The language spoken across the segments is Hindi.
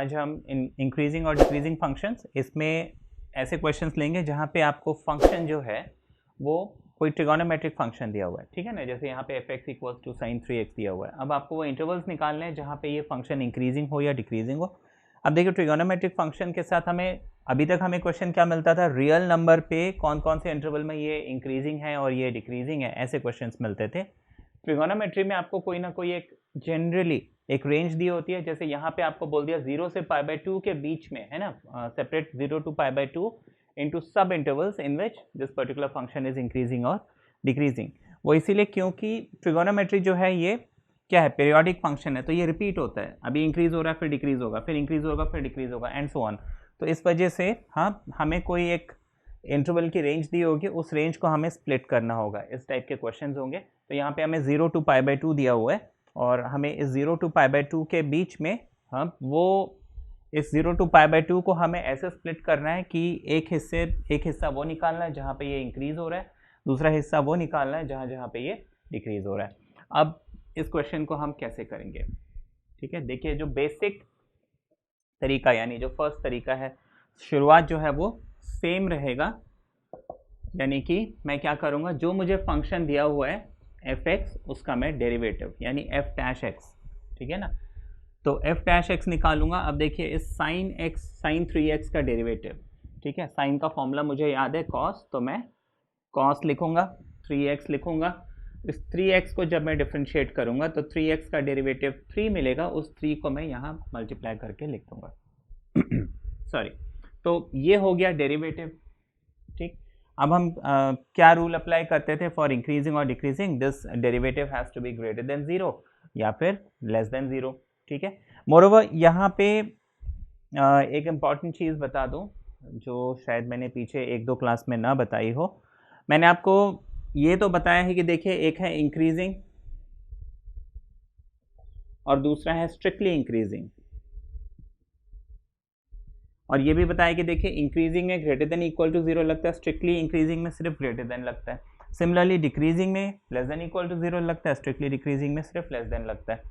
आज हम इंक्रीजिंग और डिक्रीजिंग फंक्शंस, इसमें ऐसे क्वेश्चंस लेंगे जहाँ पे आपको फंक्शन जो है वो कोई ट्रिगोनोमेट्रिक फंक्शन दिया हुआ है, ठीक है ना, जैसे यहाँ पे fx equals to sign 3x दिया हुआ है। अब आपको वो इंटरवल्स निकालने हैं जहाँ पे ये फंक्शन इंक्रीजिंग हो या डिक्रीजिंग हो। अब देखिए ट्रिगोनोमेट्रिक फंक्शन के साथ हमें अभी तक हमें क्वेश्चन क्या मिलता था, रियल नंबर पे कौन कौन से इंटरवल में ये इंक्रीजिंग है और ये डिक्रीजिंग है, ऐसे क्वेश्चन मिलते थे। ट्रिगोनोमेट्री में आपको कोई ना कोई एक जनरली एक रेंज दी होती है, जैसे यहाँ पे आपको बोल दिया 0 से π/2 के बीच में है ना, सेपरेट 0 to π/2 into सब intervals in which this particular function is increasing और डिक्रीजिंग। वो इसीलिए क्योंकि ट्रिगोनोमेट्री जो है ये क्या है, पीरियोडिक फंक्शन है, तो ये रिपीट होता है, अभी इंक्रीज हो रहा है फिर डिक्रीज होगा, फिर इंक्रीज होगा फिर डिक्रीज होगा एंड सो ऑन। तो इस वजह से हाँ, हमें कोई एक इंटरवल की रेंज दी होगी, उस रेंज को हमें स्प्लिट करना होगा, इस टाइप के क्वेश्चंस होंगे। तो यहाँ पे हमें 0 to π/2 दिया हुआ है और हमें इस 0 to π/2 के बीच में हम वो इस 0 to π/2 को हमें ऐसे स्प्लिट करना है कि एक हिस्सा वो निकालना है जहाँ पे ये इंक्रीज हो रहा है, दूसरा हिस्सा वो निकालना है जहाँ पे ये डिक्रीज हो रहा है। अब इस क्वेश्चन को हम कैसे करेंगे, ठीक है, देखिए जो बेसिक तरीका यानी जो फर्स्ट तरीका है, शुरुआत जो है वो सेम रहेगा, यानी कि मैं क्या करूँगा, जो मुझे फंक्शन दिया हुआ है f(x) उसका मैं डेरिवेटिव यानी f'(x), ठीक है ना, तो f'(x) निकालूंगा। अब देखिए इस sin 3x का डेरिवेटिव, ठीक है, साइन का फॉर्मूला मुझे याद है cos, तो मैं cos लिखूंगा, 3x लिखूंगा। इस 3x को जब मैं डिफ्रेंशिएट करूंगा तो 3x का डेरिवेटिव 3 मिलेगा, उस 3 को मैं यहाँ मल्टीप्लाई करके लिख दूंगा सॉरी, तो ये हो गया डेरिवेटिव, ठीक। अब हम क्या रूल अप्लाई करते थे फॉर इंक्रीजिंग और decreasing, this derivative has to be greater than 0 या फिर लेस देन 0, ठीक है। मोरोवर यहाँ पे एक इम्पॉर्टेंट चीज़ बता दूँ जो शायद मैंने पीछे 1-2 क्लास में ना बताई हो। मैंने आपको ये तो बताया है कि देखिए एक है इंक्रीजिंग और दूसरा है स्ट्रिक्टली इंक्रीजिंग, और ये भी बताया कि देखिए इंक्रीजिंग में ग्रेटर देन इक्वल टू 0 लगता है, स्ट्रिक्टली इंक्रीजिंग में सिर्फ ग्रेटर देन लगता है। सिमिलरली डिक्रीजिंग में लेस देन इक्वल टू 0 लगता है, स्ट्रिक्टली डिक्रीजिंग में सिर्फ लेस देन लगता है।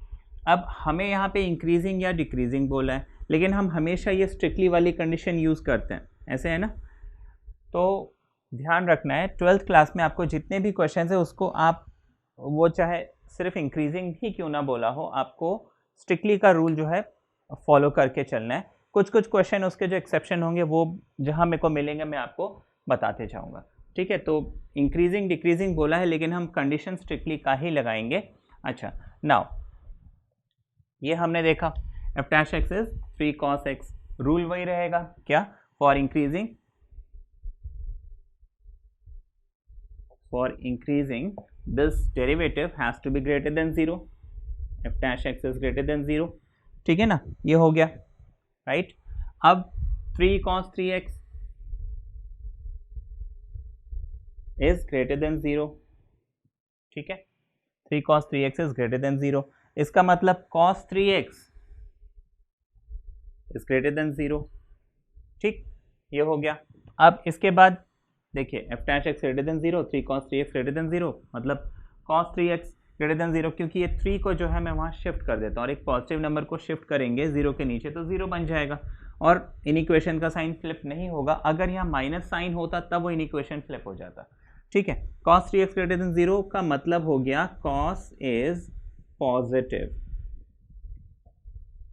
अब हमें यहाँ पे इंक्रीजिंग या डिक्रीजिंग बोला है, लेकिन हम हमेशा ये स्ट्रिक्टली वाली कंडीशन यूज़ करते हैं, ऐसे है ना। तो ध्यान रखना है 12th क्लास में आपको जितने भी क्वेश्चन है उसको आप वो चाहे सिर्फ इंक्रीजिंग ही क्यों ना बोला हो, आपको स्ट्रिक्टली का रूल जो है फॉलो करके चलना है। कुछ क्वेश्चन उसके जो एक्सेप्शन होंगे वो जहाँ मेरे को मिलेंगे मैं आपको बताते जाऊँगा, ठीक है। तो इंक्रीजिंग डिक्रीजिंग बोला है लेकिन हम कंडीशन स्ट्रिक्टली का ही लगाएंगे। अच्छा, नाउ ये हमने देखा f'(x) is 3 cos x, rule वही रहेगा क्या, for increasing this derivative has to be greater than 0, f'(x) is greater than 0, ठीक है ना, ये हो गया राइट। अब 3 cos 3x is greater than 0, ठीक है, 3 cos 3x is greater than 0, इसका मतलब cos 3x is greater than 0, ठीक, ये हो गया। अब इसके बाद देखिए f'(x) greater than 0, 3 cos 3x greater than 0, मतलब cos 3x ग्रेटर देन 0, क्योंकि ये 3 को जो है मैं वहाँ शिफ्ट कर देता हूँ और एक पॉजिटिव नंबर को शिफ्ट करेंगे 0 के नीचे तो 0 बन जाएगा और इन इक्वेशन का साइन फ्लिप नहीं होगा। अगर यहाँ माइनस साइन होता तब वो इन इक्वेशन फ्लिप हो जाता, ठीक है। cos 3x ग्रेटर देन 0 का मतलब हो गया cos इज पॉजिटिव।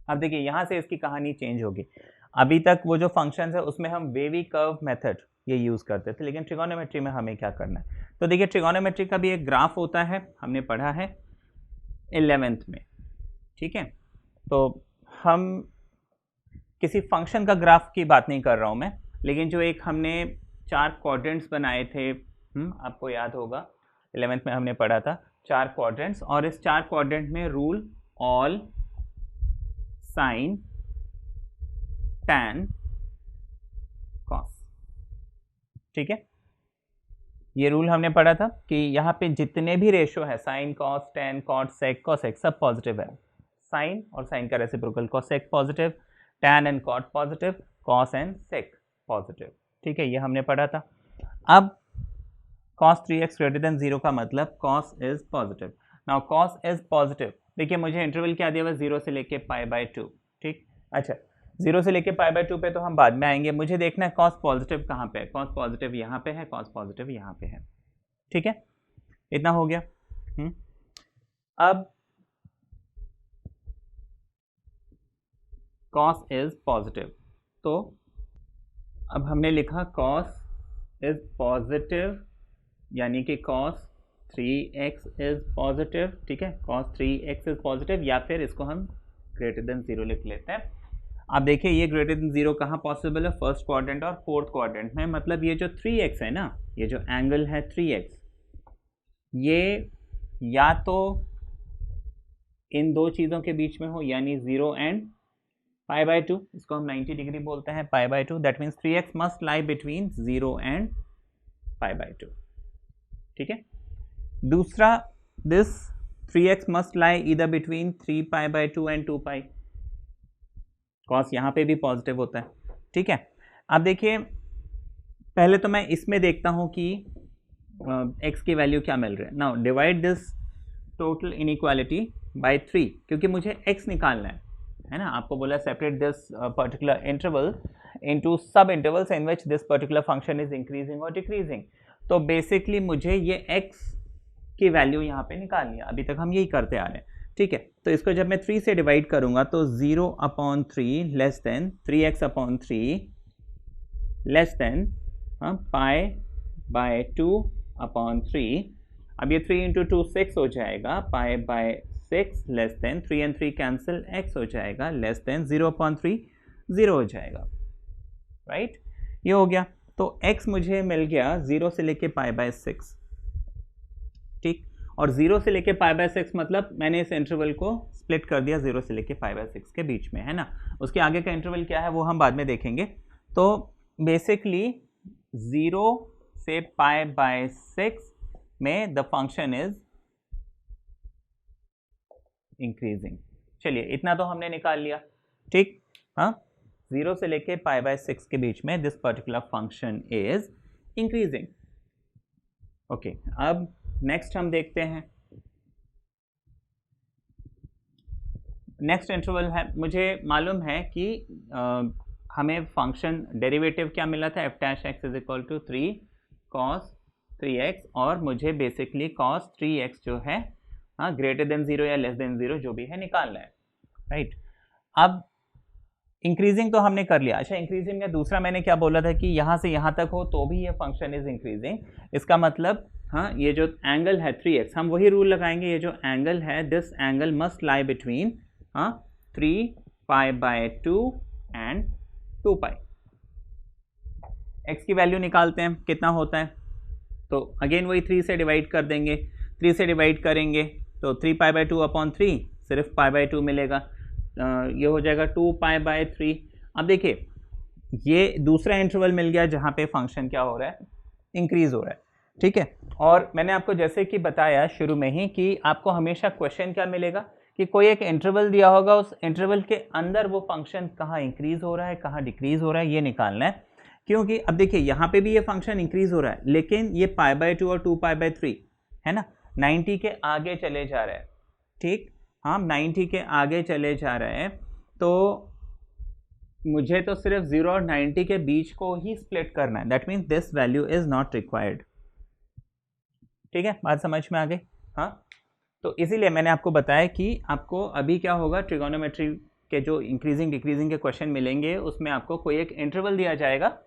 अब देखिए यहाँ से इसकी कहानी चेंज होगी। अभी तक वो जो फंक्शन है उसमें हम वेवी कर्व मेथड ये यूज़ करते थे, लेकिन ट्रिगोनोमेट्री में हमें क्या करना है, तो देखिए ट्रिगोनोमेट्री का भी एक ग्राफ होता है, हमने पढ़ा है 11th में, ठीक है। तो हम किसी फंक्शन का ग्राफ की बात नहीं कर रहा हूँ मैं, लेकिन जो एक हमने 4 क्वाड्रेंट्स बनाए थे, आपको याद होगा 11th में हमने पढ़ा था 4 क्वाड्रेंट्स, और इस 4 क्वाड्रेंट में rule all sine tan cos, ठीक है, ये रूल हमने पढ़ा था कि यहाँ पे जितने भी रेशो है sine cos tan cot sec cosec सब पॉजिटिव है, साइन और साइन का reciprocal cosec positive, tan and cot positive, cos and sec positive, ठीक है, ये हमने पढ़ा था। अब cos 3x ग्रेटर देन 0 का मतलब cos is positive. Now cos is positive, देखिए मुझे इंटरवल क्या दिया हुआ है 0 से लेके π/2, ठीक। अच्छा, 0 से लेके π/2 पे तो हम बाद में आएंगे, मुझे देखना है कॉस पॉजिटिव कहाँ पे है। कॉस पॉजिटिव यहाँ पे है, कॉस पॉजिटिव यहाँ पे है। ठीक है, इतना हो गया। अब कॉस इज पॉजिटिव, तो अब हमने लिखा कॉस इज पॉजिटिव, यानी कि कॉस 3x इज पॉजिटिव। ठीक है, कॉस 3x इज पॉजिटिव, या फिर इसको हम ग्रेटर देन 0 लिख लेते हैं। अब देखिए ये ग्रेटर देन 0 कहाँ पॉसिबल है, फर्स्ट क्वाड्रेंट और फोर्थ क्वाड्रेंट में। मतलब ये जो 3x है ना, ये जो एंगल है 3x, ये या तो इन दो चीज़ों के बीच में हो, यानी 0 एंड π/2, इसको हम 90 डिग्री बोलते हैं, π/2। That means 3x must lie between 0 and π/2। ठीक है, दूसरा this 3x must lie either between 3π/2 and 2π। Cos यहाँ पे भी पॉजिटिव होता है। ठीक है, अब देखिए पहले तो मैं इसमें देखता हूँ कि x की वैल्यू क्या मिल रही है। Now divide this total inequality by 3, क्योंकि मुझे x निकालना है ना। आपको बोला separate this particular interval into sub intervals in which this particular function is increasing और डिक्रीजिंग। तो बेसिकली मुझे ये x की वैल्यू यहाँ पे निकालनी है। अभी तक हम यही करते आ रहे हैं। ठीक है, तो इसको जब मैं 3 से डिवाइड करूंगा तो 0/3 less than 3x/3 less than π/2/3। अब ये 3 × 2 6 हो जाएगा, π/6 less than 3 and 3 cancel, x हो जाएगा लेस देन 0/3 0 हो जाएगा। राइट, ये हो गया। तो x मुझे मिल गया 0 से लेके π/6। ठीक, और 0 से लेके π/6 मतलब मैंने इस इंटरवल को स्प्लिट कर दिया 0 से लेके π/6 के बीच में, है ना। उसके आगे का इंटरवल क्या है वो हम बाद में देखेंगे। तो बेसिकली 0 से π/6 में द फंक्शन इज इंक्रीजिंग। चलिए इतना तो हमने निकाल लिया। ठीक, हाँ, 0 से लेके π/6 के बीच में this particular function is increasing. Okay, अब नेक्स्ट हम देखते हैं। नेक्स्ट इंटरवल है, मुझे मालूम है कि हमें फंक्शन डेरिवेटिव क्या मिला था, f'(x) = 3 cos 3x, और मुझे बेसिकली cos 3x जो है ग्रेटर देन 0 या लेस देन 0 जो भी है निकालना है। राइट, अब इंक्रीजिंग तो हमने कर लिया। अच्छा, इंक्रीजिंग में दूसरा मैंने क्या बोला था कि यहाँ से यहाँ तक हो तो भी ये फंक्शन इज इंक्रीजिंग। इसका मतलब ये जो एंगल है 3x, हम वही रूल लगाएंगे। ये जो एंगल है, this angle must lie between 3π/2 and 2π। x की वैल्यू निकालते हैं, कितना होता है। तो अगेन वही 3 से डिवाइड कर देंगे। 3 से डिवाइड करेंगे तो 3π/2/3 सिर्फ π/2 मिलेगा। ये हो जाएगा 2π/3। अब देखिए ये दूसरा इंटरवल मिल गया जहाँ पे फंक्शन क्या हो रहा है, इंक्रीज हो रहा है। ठीक है, और मैंने आपको जैसे कि बताया शुरू में ही कि आपको हमेशा क्वेश्चन क्या मिलेगा कि कोई एक इंटरवल दिया होगा, उस इंटरवल के अंदर वो फंक्शन कहाँ इंक्रीज हो रहा है, कहाँ डिक्रीज हो रहा है, ये निकालना है। क्योंकि अब देखिए यहाँ पे भी ये फंक्शन इंक्रीज हो रहा है, लेकिन ये π/2 और 2π/3 है ना, 90 के आगे चले जा रहा है। ठीक, हाँ, 90 के आगे चले जा रहे हैं, तो मुझे तो सिर्फ 0 और 90 के बीच को ही स्प्लिट करना है। That means this value is not required. ठीक है, बात समझ में आ गई। हाँ, तो इसीलिए मैंने आपको बताया कि आपको अभी क्या होगा, ट्रिगोनोमेट्री के जो इंक्रीजिंग डिक्रीजिंग के क्वेश्चन मिलेंगे उसमें आपको कोई एक इंटरवल दिया जाएगा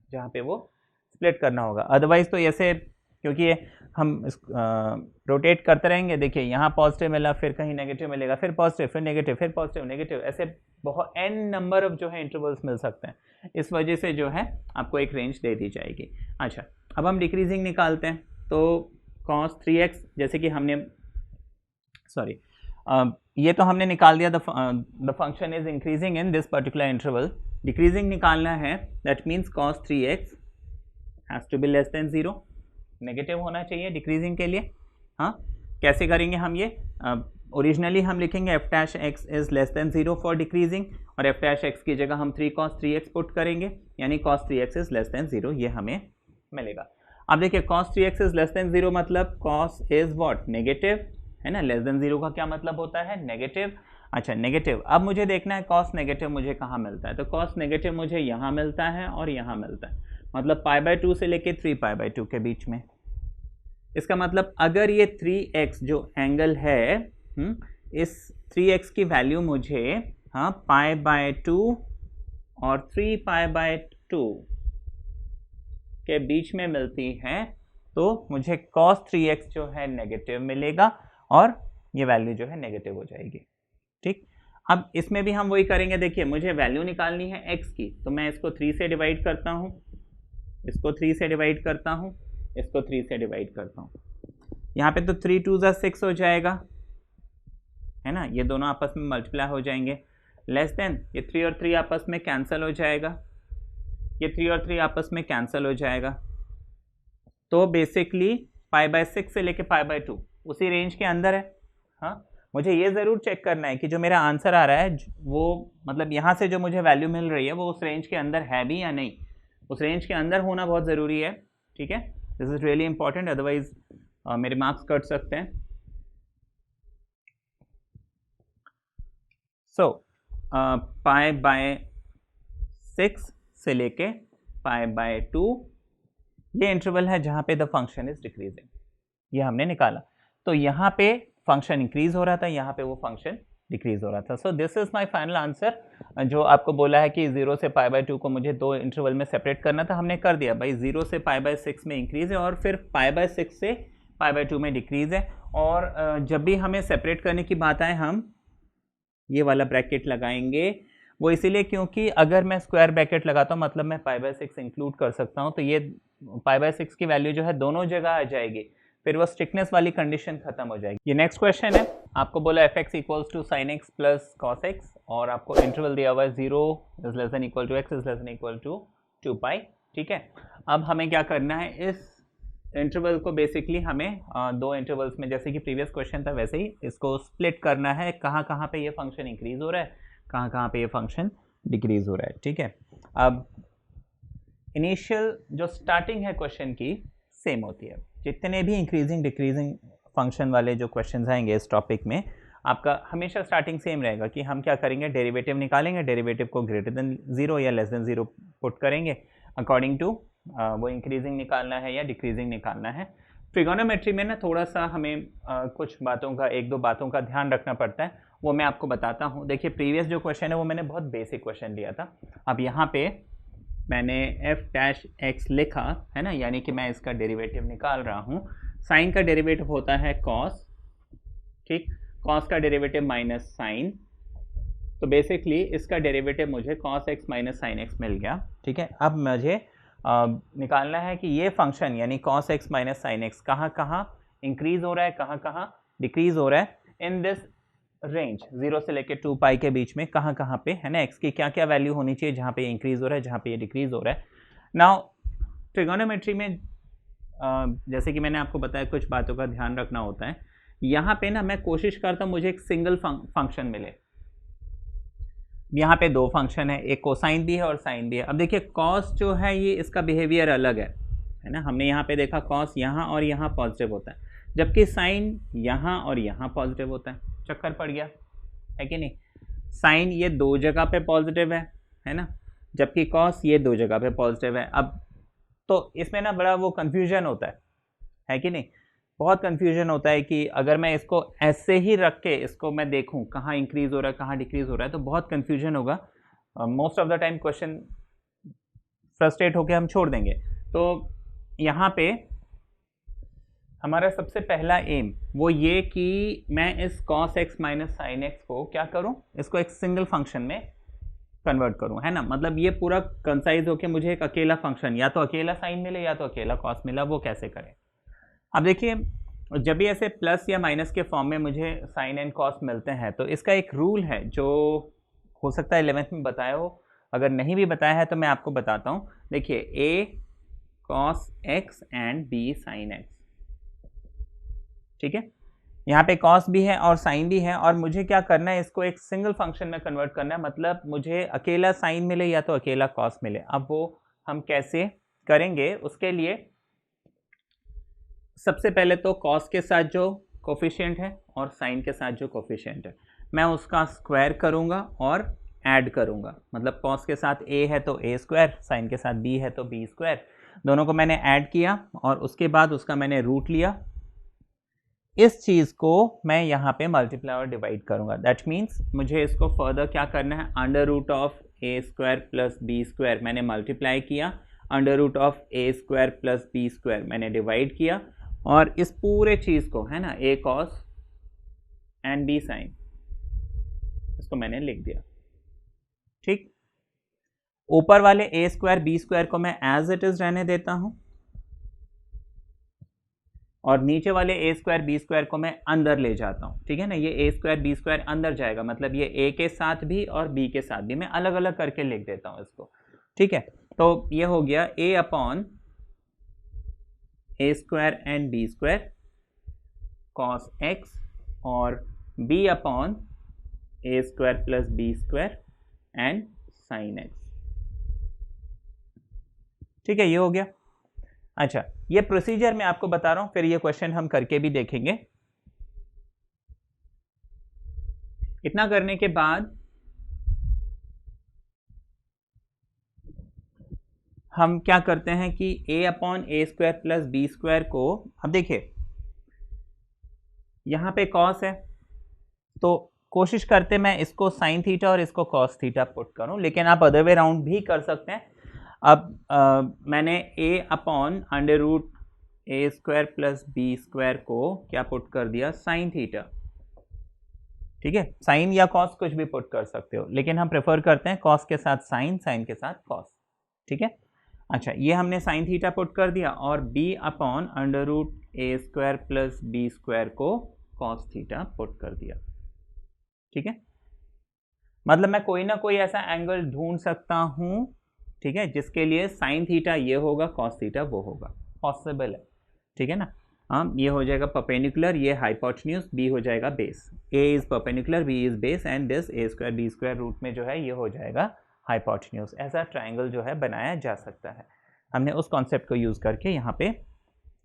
जहाँ पे वो स्प्लिट करना होगा। अदरवाइज तो ऐसे, क्योंकि हम रोटेट करते रहेंगे, देखिए यहाँ पॉजिटिव मिला, फिर कहीं नेगेटिव मिलेगा, फिर पॉजिटिव, फिर नेगेटिव, फिर पॉजिटिव, नेगेटिव, ऐसे बहुत n नंबर ऑफ जो है इंटरवल्स मिल सकते हैं। इस वजह से जो है आपको एक रेंज दे दी जाएगी। अच्छा, अब हम डिक्रीजिंग निकालते हैं। तो cos 3x, जैसे कि हमने ये तो हमने निकाल दिया, the function is increasing in this particular interval. Decreasing निकालना है, that means cos 3x has to be less than 0, negative होना चाहिए डिक्रीजिंग के लिए। हाँ, कैसे करेंगे हम ये, ओरिजिनली हम लिखेंगे f'(x) is less than 0 for decreasing, और f'(x) की जगह हम 3 cos 3x पुट करेंगे, यानी cos 3x is less than 0, ये हमें मिलेगा। अब देखिए cos 3x is less than 0 मतलब cos इज व्हाट, नेगेटिव, है ना। लेस देन 0 का क्या मतलब होता है, नेगेटिव। अच्छा नेगेटिव, अब मुझे देखना है कॉस नेगेटिव मुझे कहाँ मिलता है। तो कॉस नेगेटिव मुझे यहाँ मिलता है और यहाँ मिलता है, मतलब π/2 से लेके 3π/2 के बीच में। इसका मतलब अगर ये 3x जो एंगल है, इस 3x की वैल्यू मुझे π/2 और 3π/2 के बीच में मिलती है, तो मुझे cos 3x जो है नेगेटिव मिलेगा और ये वैल्यू जो है नेगेटिव हो जाएगी। ठीक, अब इसमें भी हम वही करेंगे। देखिए मुझे वैल्यू निकालनी है x की, तो मैं इसको 3 से डिवाइड करता हूँ, इसको 3 से डिवाइड करता हूँ, इसको 3 से डिवाइड करता हूँ। यहाँ पे तो 3 2 6 हो जाएगा, है ना, ये दोनों आपस में मल्टीप्लाई हो जाएंगे। लेस देन ये 3 और 3 आपस में कैंसिल हो जाएगा, ये 3 और 3 आपस में कैंसिल हो जाएगा। तो बेसिकली π/6 से लेके π/2 उसी रेंज के अंदर है। हाँ, मुझे ये ज़रूर चेक करना है कि जो मेरा आंसर आ रहा है वो मतलब यहाँ से जो मुझे वैल्यू मिल रही है वो उस रेंज के अंदर है भी या नहीं। उस रेंज के अंदर होना बहुत ज़रूरी है। ठीक है, this is really important, otherwise मेरे मार्क्स कट सकते हैं। सो π/6 से लेके π/2 ये इंटरवल है जहाँ पे द फंक्शन इज डिक्रीजिंग, ये हमने निकाला। तो यहाँ पे फंक्शन इंक्रीज हो रहा था, यहाँ पे वो फंक्शन डिक्रीज हो रहा था। So this is my final answer. जो आपको बोला है कि 0 से π/2 को मुझे 2 इंटरवल में सेपरेट करना था, हमने कर दिया भाई। 0 से π/6 में इंक्रीज है और फिर π/6 से π/2 में डिक्रीज है। और जब भी हमें सेपरेट करने की बात आए हम ये वाला ब्रैकेट लगाएंगे, वो इसीलिए क्योंकि अगर मैं स्क्वायर ब्रैकेट लगाता हूँ मतलब मैं π/6 इंक्लूड कर सकता हूँ, तो ये π/6 की वैल्यू जो है दोनों जगह आ जाएगी, फिर वो स्ट्रिक्टनेस वाली कंडीशन खत्म हो जाएगी। ये नेक्स्ट क्वेश्चन है, आपको बोला f(x) = sin x plus cos x और आपको इंटरवल दिया हुआ है 0 ≤ x ≤ 2π। ठीक है, अब हमें क्या करना है, इस इंटरवल को बेसिकली हमें दो इंटरवल्स में, जैसे कि प्रीवियस क्वेश्चन था वैसे ही इसको स्प्लिट करना है। कहाँ कहाँ पे ये फंक्शन इंक्रीज हो रहा है, कहाँ कहाँ पे ये फंक्शन डिक्रीज हो रहा है। ठीक है, अब इनिशियल जो स्टार्टिंग है क्वेश्चन की सेम होती है। जितने भी इंक्रीजिंग डिक्रीजिंग फंक्शन वाले जो क्वेश्चन आएंगे इस टॉपिक में, आपका हमेशा स्टार्टिंग सेम रहेगा कि हम क्या करेंगे, डेरिवेटिव निकालेंगे, डेरिवेटिव को ग्रेटर देन 0 या लेस देन 0 पुट करेंगे अकॉर्डिंग टू वो इंक्रीजिंग निकालना है या डिक्रीजिंग निकालना है। ट्रिगोनोमेट्री में ना थोड़ा सा हमें कुछ बातों का, एक दो बातों का ध्यान रखना पड़ता है, वो मैं आपको बताता हूँ। देखिए प्रीवियस जो क्वेश्चन है वो मैंने बहुत बेसिक क्वेश्चन लिया था। अब यहाँ पे मैंने f' लिखा है ना, यानी कि मैं इसका डेरिवेटिव निकाल रहा हूँ। साइन का डेरिवेटिव होता है कॉस, ठीक, कॉस का डेरिवेटिव माइनस साइन, तो बेसिकली इसका डेरिवेटिव मुझे cos x minus sine x मिल गया। ठीक है, अब मुझे निकालना है कि ये फंक्शन यानी cos x minus sine x कहाँ कहाँ इंक्रीज हो रहा है, कहाँ कहाँ डिक्रीज हो रहा है इन दिस रेंज 0 से लेके 2π के बीच में, कहाँ कहाँ पे है ना, x की क्या क्या वैल्यू होनी चाहिए जहाँ पे ये इंक्रीज हो रहा है, जहाँ पे ये डिक्रीज हो रहा है। नाउ ट्रिगोनोमेट्री में जैसे कि मैंने आपको बताया कुछ बातों का ध्यान रखना होता है। यहाँ पे ना मैं कोशिश करता हूँ मुझे एक सिंगल फंक्शन मिले। यहाँ पे दो फंक्शन है, एक कोसाइन भी है और साइन भी है। अब देखिए कॉस जो है ये इसका बिहेवियर अलग है ना, हमने यहाँ पे देखा कॉस यहाँ और यहाँ पॉजिटिव होता है, जबकि साइन यहाँ और यहाँ पॉजिटिव होता है। चक्कर पड़ गया है कि नहीं, साइन ये दो जगह पे पॉजिटिव है ना, जबकि कॉस ये दो जगह पे पॉजिटिव है। अब तो इसमें ना बड़ा वो कन्फ्यूजन होता है कि नहीं, बहुत कन्फ्यूजन होता है कि अगर मैं इसको ऐसे ही रख के इसको मैं देखूं कहाँ इंक्रीज हो रहा है कहाँ डिक्रीज हो रहा है, तो बहुत कन्फ्यूजन होगा। Most of the time question frustrate होकर हम छोड़ देंगे। तो यहाँ पे हमारा सबसे पहला एम वो ये कि मैं इस cos x minus sine x को क्या करूं, इसको एक सिंगल फंक्शन में कन्वर्ट करूं, है ना। मतलब ये पूरा कंसाइज होके मुझे एक अकेला फंक्शन, या तो अकेला साइन मिले या तो अकेला cos मिला, वो कैसे करें। अब देखिए जब भी ऐसे प्लस या माइनस के फॉर्म में मुझे साइन एंड कॉस मिलते हैं, तो इसका एक रूल है जो हो सकता है 11th में बताया हो, अगर नहीं भी बताया है तो मैं आपको बताता हूँ। देखिए a cos x and b sin x, ठीक है, यहाँ पे cos भी है और sin भी है, और मुझे क्या करना है, इसको एक सिंगल फंक्शन में कन्वर्ट करना है। मतलब मुझे अकेला sin मिले या तो अकेला cos मिले। अब वो हम कैसे करेंगे, उसके लिए सबसे पहले तो cos के साथ जो कोफिशिएंट है और साइन के साथ जो कोफिशिएंट है मैं उसका स्क्वायर करूँगा और ऐड करूँगा, मतलब कॉस के साथ a है तो a स्क्वायर, साइन के साथ b है तो b स्क्वायर, दोनों को मैंने ऐड किया और उसके बाद उसका मैंने रूट लिया। इस चीज़ को मैं यहाँ पे मल्टीप्लाई और डिवाइड करूँगा। दैट मीन्स मुझे इसको फर्दर क्या करना है, under root of a square plus b square मैंने मल्टीप्लाई किया, under root of a square plus b square मैंने डिवाइड किया, और इस पूरे चीज़ को है ना a cos and b sine, इसको मैंने लिख दिया। ठीक, ऊपर वाले a स्क्वायर b स्क्वायर को मैं एज इट इज रहने देता हूं और नीचे वाले a स्क्वायर b स्क्वायर को मैं अंदर ले जाता हूं। ठीक है ना, ये a स्क्वायर b स्क्वायर अंदर जाएगा, मतलब ये a के साथ भी और b के साथ भी मैं अलग अलग करके लिख देता हूं इसको। ठीक है, तो ये हो गया a upon a square and b square cos x और b upon a square plus b square and sine x। ठीक है, ये हो गया। अच्छा, ये प्रोसीजर मैं आपको बता रहा हूं, फिर ये क्वेश्चन हम करके भी देखेंगे। इतना करने के बाद हम क्या करते हैं कि a upon a square plus b square को, अब देखिए यहां पे कॉस है तो कोशिश करते मैं इसको साइन थीटा और इसको कॉस थीटा पुट करूं, लेकिन आप अदर वे राउंड भी कर सकते हैं। अब मैंने a upon under root a square plus b square को क्या पुट कर दिया, साइन थीटा। ठीक है, साइन या कॉस कुछ भी पुट कर सकते हो, लेकिन हम प्रेफर करते हैं कॉस के साथ साइन, साइन के साथ कॉस। ठीक है, अच्छा ये हमने साइन थीटा पुट कर दिया और b upon under root a square plus b square को कॉस थीटा पुट कर दिया। ठीक है, मतलब मैं कोई ना कोई ऐसा एंगल ढूंढ सकता हूं, ठीक है, जिसके लिए साइन थीटा ये होगा, कॉस थीटा वो होगा, पॉसिबल है। ठीक है ना, ये हो जाएगा परपेंडिकुलर, ये हाइपोटेन्यूज, b हो जाएगा base, a is perpendicular, b is base and this a square b square root में जो है ये हो जाएगा हाइपोटेन्यूज। ऐसा ट्राइंगल जो है बनाया जा सकता है, हमने उस कॉन्सेप्ट को यूज करके यहाँ पे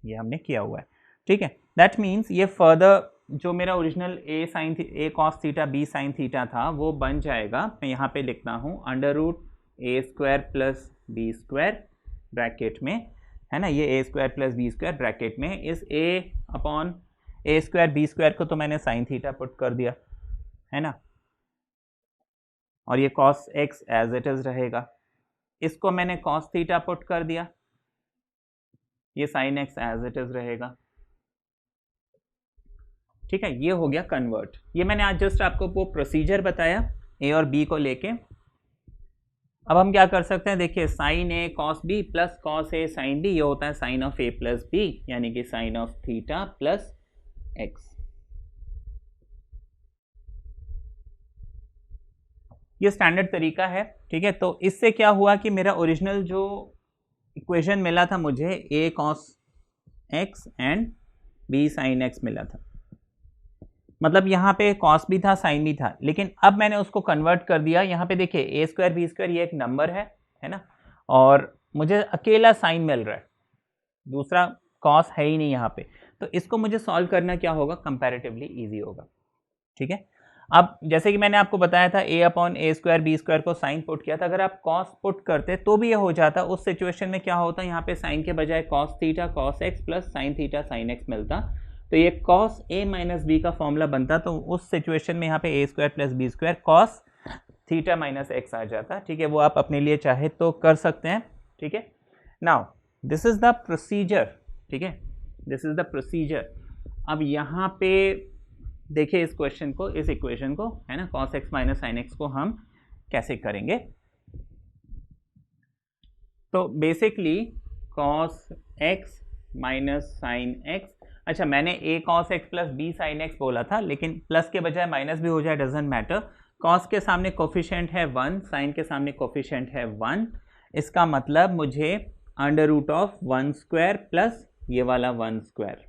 ये हमने किया हुआ है। ठीक है, दैट मीन्स ये फर्दर जो मेरा original a cos theta b sine theta था वो बन जाएगा, मैं यहाँ पे लिखता हूँ under root a square plus b square bracket में, है ना, ये a square plus b square bracket में, इस a upon a square b square को तो मैंने साइन थीटा पुट कर दिया, है ना, और ये cos x as it is रहेगा, इसको मैंने कॉस थीटा पुट कर दिया, ये sine x as it is रहेगा। ठीक है, ये हो गया कन्वर्ट। ये मैंने आज जस्ट आपको वो प्रोसीजर बताया a और b को लेके। अब हम क्या कर सकते हैं, देखिए sine a cos b plus cos a sine b, ये होता है sine of a plus b, यानी कि sine of theta plus x। ये स्टैंडर्ड तरीका है। ठीक है, तो इससे क्या हुआ कि मेरा ओरिजिनल जो इक्वेशन मिला था मुझे a cos x and b sine x मिला था, मतलब यहाँ पे कॉस भी था साइन भी था, लेकिन अब मैंने उसको कन्वर्ट कर दिया। यहाँ पे देखिए a स्क्वायर b स्क्वायर ये एक नंबर है ना, और मुझे अकेला साइन मिल रहा है, दूसरा कॉस है ही नहीं यहाँ पे, तो इसको मुझे सॉल्व करना क्या होगा, कंपैरेटिवली इजी होगा। ठीक है, अब जैसे कि मैंने आपको बताया था a upon a square b square को साइन पुट किया था, अगर आप कॉस पुट करते तो भी ये हो जाता। उस सिचुएशन में क्या होता, यहाँ पे साइन के बजाय cos theta cos x plus sine theta sine x मिलता, तो ये कॉस a माइनस बी का फॉर्मूला बनता, तो उस सिचुएशन में यहाँ पे a square plus b square cos theta minus x आ जाता। ठीक है, वो आप अपने लिए चाहे तो कर सकते हैं। ठीक है, now this is the procedure. ठीक है, दिस इज द प्रोसीजर। अब यहाँ पे देखिए इस क्वेश्चन को, इस इक्वेशन को, है ना, cos x minus sine x को हम कैसे करेंगे। तो basically cos x minus sine x, अच्छा मैंने a cos x plus b sin x बोला था, लेकिन प्लस के बजाय माइनस भी हो जाए डजेंट मैटर। cos के सामने कोफिशिएंट है 1, sin के सामने कोफिशिएंट है 1, इसका मतलब मुझे under root of 1 square plus ये वाला 1 स्क्वायर,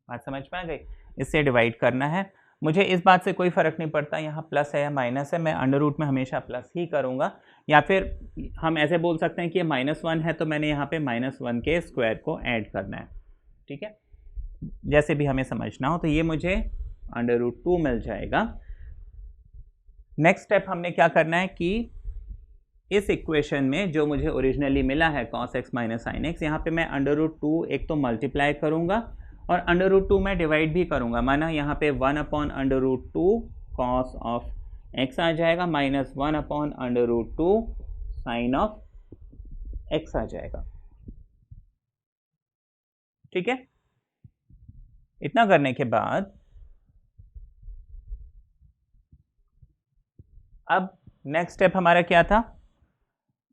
बात समझ में आ गई, इससे डिवाइड करना है। मुझे इस बात से कोई फ़र्क नहीं पड़ता यहाँ प्लस है या माइनस है, मैं अंडर रूट में हमेशा प्लस ही करूँगा, या फिर हम ऐसे बोल सकते हैं कि ये -1 है तो मैंने यहाँ पे -1 के स्क्वायर को ऐड करना है। ठीक है, जैसे भी हमें समझना हो, तो ये मुझे √2 मिल जाएगा। नेक्स्ट स्टेप हमने क्या करना है कि इस इक्वेशन में जो मुझे ओरिजिनली मिला है cos x minus sine x, यहाँ पे मैं √2 एक तो मल्टीप्लाई करूँगा और √2 में डिवाइड भी करूँगा। माना यहाँ पे 1/√2 cos ऑफ x आ जाएगा माइनस 1/√2 साइन ऑफ x आ जाएगा। ठीक है, इतना करने के बाद अब नेक्स्ट स्टेप हमारा क्या था,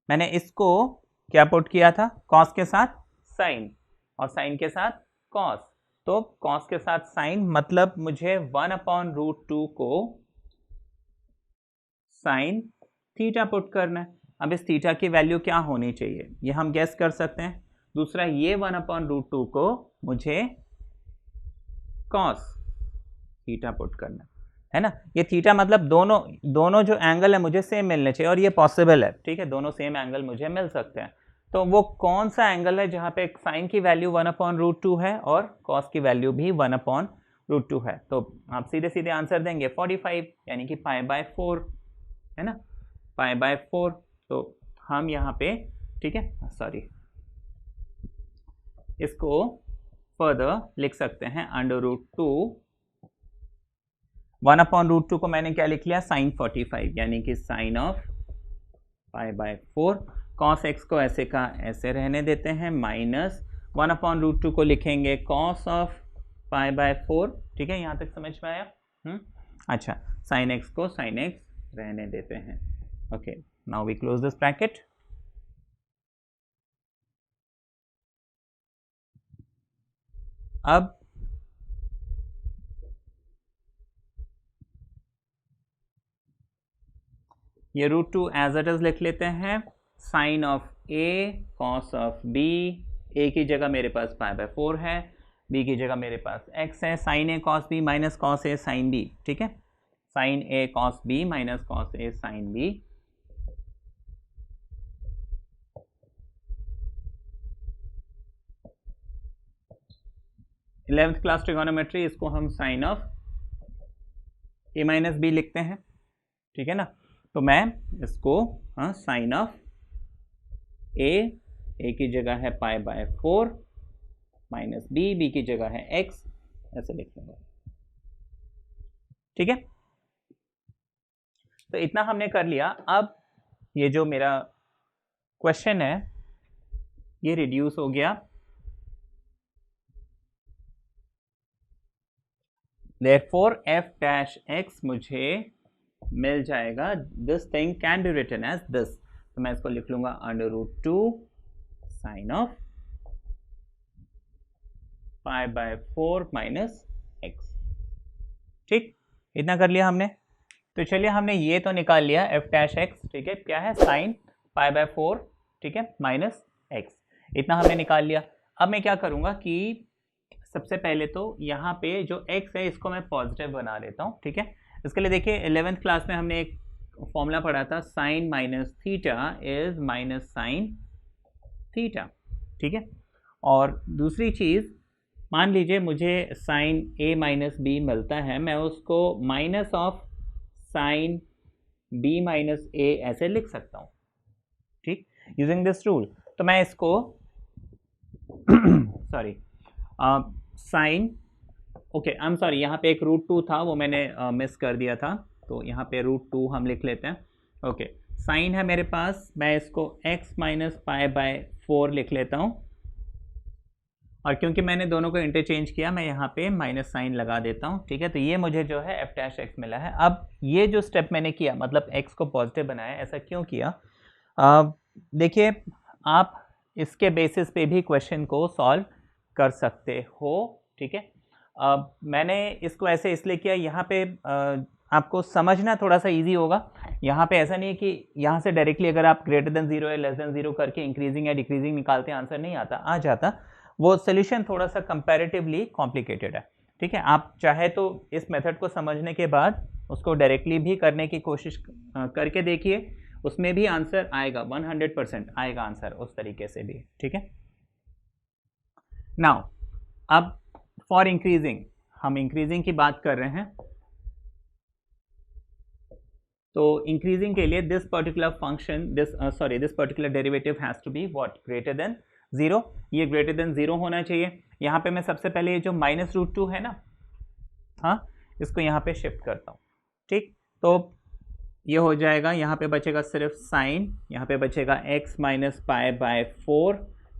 मैंने इसको क्या पुट किया था, cos के साथ साइन और साइन के साथ cos। तो cos के साथ साइन मतलब मुझे 1/√2 को साइन थीटा पुट करना है। अब इस थीटा की वैल्यू क्या होनी चाहिए ये हम गेस कर सकते हैं। दूसरा, ये 1/√2 को मुझे cos थीटा पुट करना है ना। ये थीटा मतलब दोनों जो एंगल है मुझे सेम मिलने चाहिए और ये पॉसिबल है। ठीक है, दोनों सेम एंगल मुझे मिल सकते हैं। तो वो कौन सा एंगल है जहां पे साइन की वैल्यू 1/√2 है और cos की वैल्यू भी 1/√2 है। तो आप सीधे सीधे आंसर देंगे 45, यानी कि π/4 है ना, π/4। तो हम यहाँ पे, ठीक है, सॉरी, इसको फर्दर लिख सकते हैं √2 1/√2 को मैंने क्या लिख लिया, साइन 45, यानी कि साइन ऑफ π/4। cos x को ऐसे का ऐसे रहने देते हैं, माइनस 1/√2 को लिखेंगे cos ऑफ π/4। ठीक है, यहाँ तक समझ में आया? अच्छा, साइन x को साइन x रहने देते हैं। Okay, now we close this bracket. अब ये √2 एज इट इज लिख लेते हैं, sine of a cos of b। a की जगह मेरे पास π/4 है, b की जगह मेरे पास x है। Sine a cos b minus cos a sine b। ठीक है, sine a cos b minus cos a sine b। Eleventh class trigonometry, इसको हम sine of a minus b लिखते हैं। ठीक है ना, तो मैं इसको साइन ऑफ a की जगह है π/4 माइनस b की जगह है x, ऐसे लिख लूंगा। ठीक है, तो इतना हमने कर लिया। अब ये जो मेरा क्वेश्चन है ये रिड्यूस हो गया। Therefore f dash x मुझे मिल जाएगा, this thing can be written as this. तो मैं इसको लिख लूंगा √2 साइन ऑफ π/4 माइनस x। ठीक, इतना कर लिया हमने। तो चलिए, हमने ये तो निकाल लिया f dash x। ठीक है, क्या है, साइन π/4, ठीक है, माइनस x। इतना हमने निकाल लिया। अब मैं क्या करूंगा कि सबसे पहले तो यहाँ पे जो x है इसको मैं पॉजिटिव बना देता हूँ। ठीक है, इसके लिए देखिए 11th क्लास में हमने एक फॉर्मूला पढ़ा था, sine minus theta is minus sine theta. ठीक है, और दूसरी चीज़, मान लीजिए मुझे साइन a माइनस बी मिलता है, मैं उसको minus of sine b minus a ऐसे लिख सकता हूँ। ठीक, यूजिंग दिस रूल। तो मैं इसको sorry sine, okay, I am sorry, यहाँ पे एक √2 था वो मैंने मिस कर दिया था, तो यहाँ पे √2 हम लिख लेते हैं। ओके, साइन है मेरे पास, मैं इसको x माइनस π/4 लिख लेता हूँ, और क्योंकि मैंने दोनों को इंटरचेंज किया मैं यहाँ पे माइनस साइन लगा देता हूँ। ठीक है, तो ये मुझे जो है f डैश x मिला है। अब ये जो स्टेप मैंने किया, मतलब x को पॉजिटिव बनाया, ऐसा क्यों किया, देखिए आप इसके बेसिस पे भी क्वेश्चन को सॉल्व कर सकते हो। ठीक है, मैंने इसको ऐसे इसलिए किया, यहाँ पे आपको समझना थोड़ा सा इजी होगा। यहाँ पे ऐसा नहीं है कि यहाँ से डायरेक्टली अगर आप ग्रेटर देन 0 या लेस देन 0 करके इंक्रीजिंग या डिक्रीजिंग निकालते हैं आंसर नहीं आता, आ जाता। वो सोल्यूशन थोड़ा सा कंपैरेटिवली कॉम्प्लिकेटेड है। ठीक है, आप चाहे तो इस मेथड को समझने के बाद उसको डायरेक्टली भी करने की कोशिश करके देखिए, उसमें भी आंसर आएगा, 100% आएगा आंसर उस तरीके से भी। ठीक है, नाउ अब फॉर इंक्रीजिंग, हम इंक्रीजिंग की बात कर रहे हैं, तो इंक्रीजिंग के लिए this particular function this particular derivative has to be what, greater than 0। ये ग्रेटर देन 0 होना चाहिए। यहाँ पे मैं सबसे पहले ये जो -√2 है ना, हाँ, इसको यहाँ पे शिफ्ट करता हूँ, ठीक। तो ये हो जाएगा, यहाँ पे बचेगा सिर्फ साइन, यहाँ पे बचेगा x माइनस पाई बाय 4,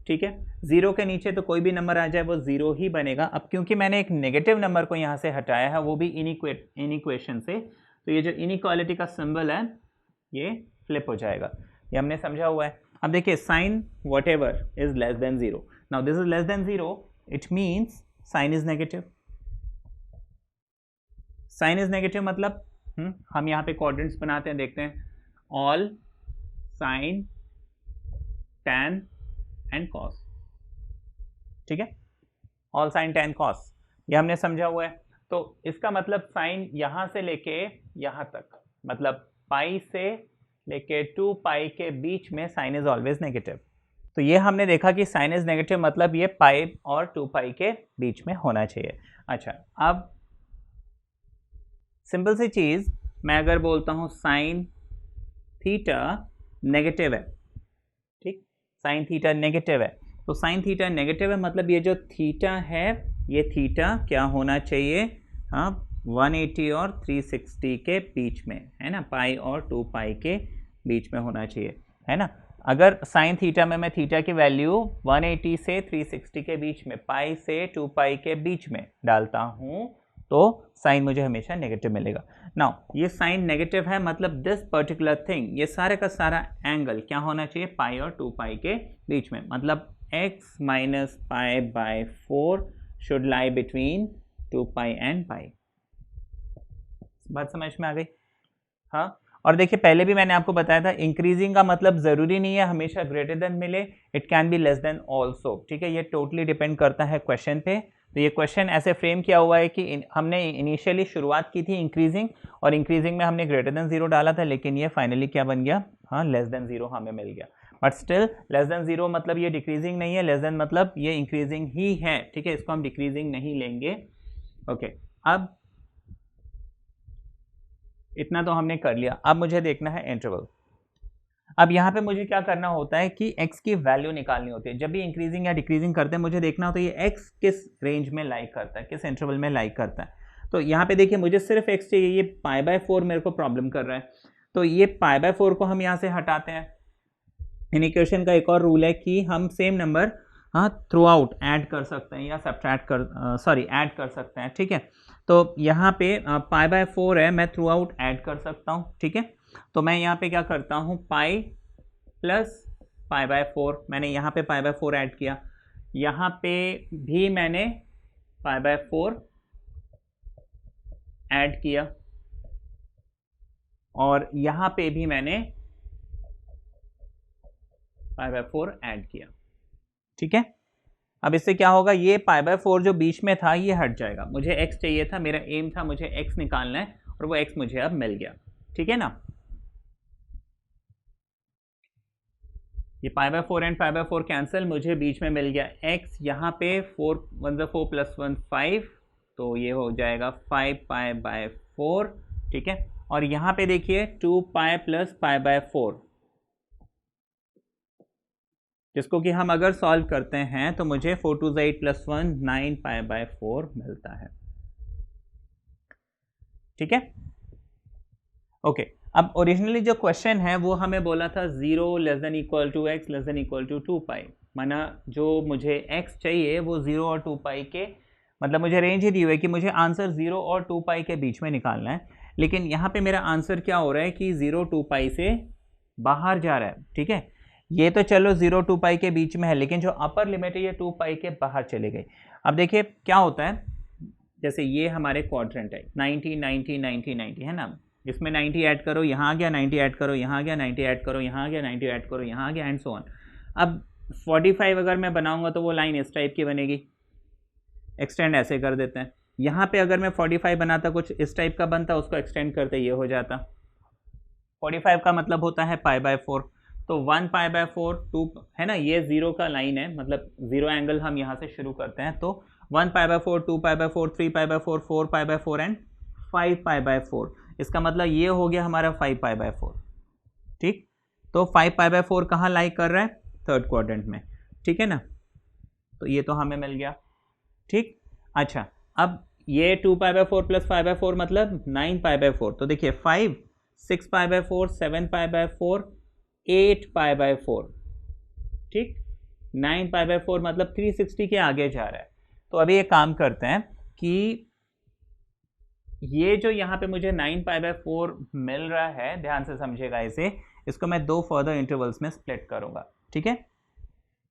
ठीक है। 0 के नीचे तो कोई भी नंबर आ जाए वो 0 ही बनेगा। अब क्योंकि मैंने एक नेगेटिव नंबर को यहाँ से हटाया है, वो भी इनइक्वेशन से, तो ये जो इनइक्वालिटी का सिंबल है ये फ्लिप हो जाएगा। ये हमने समझा हुआ है। अब देखिए, sine whatever is less than 0, now this is less than 0, it means sine is negative. Sine is negative मतलब हम यहाँ पे क्वाड्रेंट्स बनाते हैं, देखते हैं, all sine tan and cos, ठीक है, ऑल साइन टैन कॉस, ये हमने समझा हुआ है। तो इसका मतलब साइन यहाँ से लेके यहाँ तक, मतलब पाई से लेके 2 पाई के बीच में साइन इज ऑलवेज नेगेटिव। तो ये हमने देखा कि साइन इज नेगेटिव मतलब ये पाई और 2 पाई के बीच में होना चाहिए। अच्छा, अब सिंपल सी चीज़, मैं अगर बोलता हूँ साइन थीटा नेगेटिव है, ठीक, साइन थीटा नेगेटिव है, तो साइन थीटा नेगेटिव है मतलब ये जो थीटा है, ये थीटा क्या होना चाहिए, हाँ, 180 और 360 के बीच में, है ना, पाई और 2 पाई के बीच में होना चाहिए, है ना। अगर साइन थीटा में मैं थीटा की वैल्यू 180 से 360 के बीच में, पाई से 2 पाई के बीच में डालता हूँ, तो साइन मुझे हमेशा नेगेटिव मिलेगा। नाउ ये साइन नेगेटिव है मतलब दिस पर्टिकुलर थिंग, ये सारे का सारा एंगल क्या होना चाहिए, पाई और 2 पाई के बीच में, मतलब x minus pi by 4 should lie between 2 pi and pi. बात समझ में आ गई? हाँ, और देखिए पहले भी मैंने आपको बताया था, इंक्रीजिंग का मतलब ज़रूरी नहीं है हमेशा ग्रेटर देन मिले, it can be less then also, ठीक है। ये टोटली डिपेंड करता है क्वेश्चन पे। तो ये क्वेश्चन ऐसे फ्रेम किया हुआ है कि हमने इनिशियली शुरुआत की थी इंक्रीजिंग, और इंक्रीजिंग में हमने ग्रेटर देन 0 डाला था, लेकिन ये फाइनली क्या बन गया, हाँ, लेस देन 0 हमें मिल गया। बट स्टिल लेस देन 0 मतलब ये डिक्रीजिंग नहीं है, लेस देन मतलब ये इंक्रीजिंग ही है, ठीक है, इसको हम डिक्रीजिंग नहीं लेंगे। ओके, अब इतना तो हमने कर लिया। अब मुझे देखना है इंटरवल। अब यहाँ पे मुझे क्या करना होता है कि x की वैल्यू निकालनी होती है। जब भी इंक्रीजिंग या डिक्रीजिंग करते हैं मुझे देखना होता है ये x किस रेंज में लाइक करता है, किस इंटरवल में लाइक करता है। तो यहाँ पे देखिए मुझे सिर्फ x चाहिए, ये पाई बाय 4 मेरे को प्रॉब्लम कर रहा है, तो ये पाई बाय 4 को हम यहाँ से हटाते हैं। इन इक्वेशन का एक और रूल है कि हम सेम नंबर, हाँ, थ्रू आउट ऐड कर सकते हैं या सब्ट्रैक्ट कर ऐड कर सकते हैं, ठीक है। तो यहाँ पे पाई बाय 4 है, मैं थ्रू आउट ऐड कर सकता हूँ, ठीक है। तो मैं यहाँ पे क्या करता हूँ, पाई प्लस पाई बाय 4, मैंने यहाँ पे पाई बाय 4 ऐड किया, यहाँ पे भी मैंने पाई बाय 4 ऐड किया, और यहाँ पे भी मैंने पाई बाय 4 ऐड किया, ठीक है। अब इससे क्या होगा, ये पाई बाय 4 जो बीच में था ये हट जाएगा। मुझे x चाहिए था, मेरा एम था मुझे x निकालना है, और वो x मुझे अब मिल गया, ठीक है ना। ये पाई by 4 and pi by 4 cancel, मुझे बीच में मिल गया x, यहाँ पे 4 1 4 प्लस 1 5, तो ये हो जाएगा 5 पाई बाय 4, ठीक है। और यहाँ पे देखिए 2 पाई प्लस पाई बाय 4, जिसको कि हम अगर सॉल्व करते हैं तो मुझे 4 2 8 प्लस 1 9 पाई बाय 4 मिलता है, ठीक है। ओके, अब ओरिजिनली जो क्वेश्चन है वो हमें बोला था 0 less than equal to x less than equal to 2 pi, माना जो मुझे x चाहिए वो 0 और 2 पाई के, मतलब मुझे रेंज ही दी हुई है कि मुझे आंसर 0 और 2 पाई के बीच में निकालना है। लेकिन यहाँ पे मेरा आंसर क्या हो रहा है कि 0 2 पाई से बाहर जा रहा है, ठीक है। ये तो चलो 0 2 पाई के बीच में है, लेकिन जो अपर लिमिट है ये 2 पाई के बाहर चले गई। अब देखिए क्या होता है, जैसे ये हमारे क्वाड्रेंट है 90 90 90 90, है ना, इसमें 90 ऐड करो, यहाँ आ गया, 90 ऐड करो, यहाँ आ गया, 90 ऐड करो, यहाँ आ गया, 90 ऐड करो, यहाँ आ गया, एंड सो ऑन। अब 45 अगर मैं बनाऊंगा तो वो लाइन इस टाइप की बनेगी, एक्सटेंड ऐसे कर देते हैं। यहाँ पे अगर मैं 45 बनाता कुछ इस टाइप का बनता, उसको एक्सटेंड करते ये हो जाता। 45 का मतलब होता है पाई बाय 4, तो 1 पाई बाय 4 2, है ना, ये 0 का लाइन है, मतलब 0 एंगल हम यहाँ से शुरू करते हैं, तो 1 पाई by 4, 2 pi by 4, 3 pi by 4, 4 pi by 4 and 5 pi by 4। इसका मतलब ये हो गया हमारा 5 पाई बाय 4। ठीक, तो 5 पाई बाय 4 कहाँ लाई कर रहा है? थर्ड क्वाड्रेंट में। ठीक है ना, तो ये तो हमें मिल गया। ठीक, अच्छा अब ये 2 पाई बाय 4 प्लस 5 बाय 4 मतलब 9 पाई बाय 4। तो देखिए 5, 6 पाई by 4, 7 pi by 4, 8 pi by 4। ठीक, 9 पाई बाय 4 मतलब 360 के आगे जा रहा है। तो अभी एक काम करते हैं कि ये जो यहाँ पे मुझे 9 पाई बाय 4 मिल रहा है, ध्यान से समझिएगा इसे, इसको मैं 2 फर्दर इंटरवल्स में स्प्लिट करूंगा। ठीक है,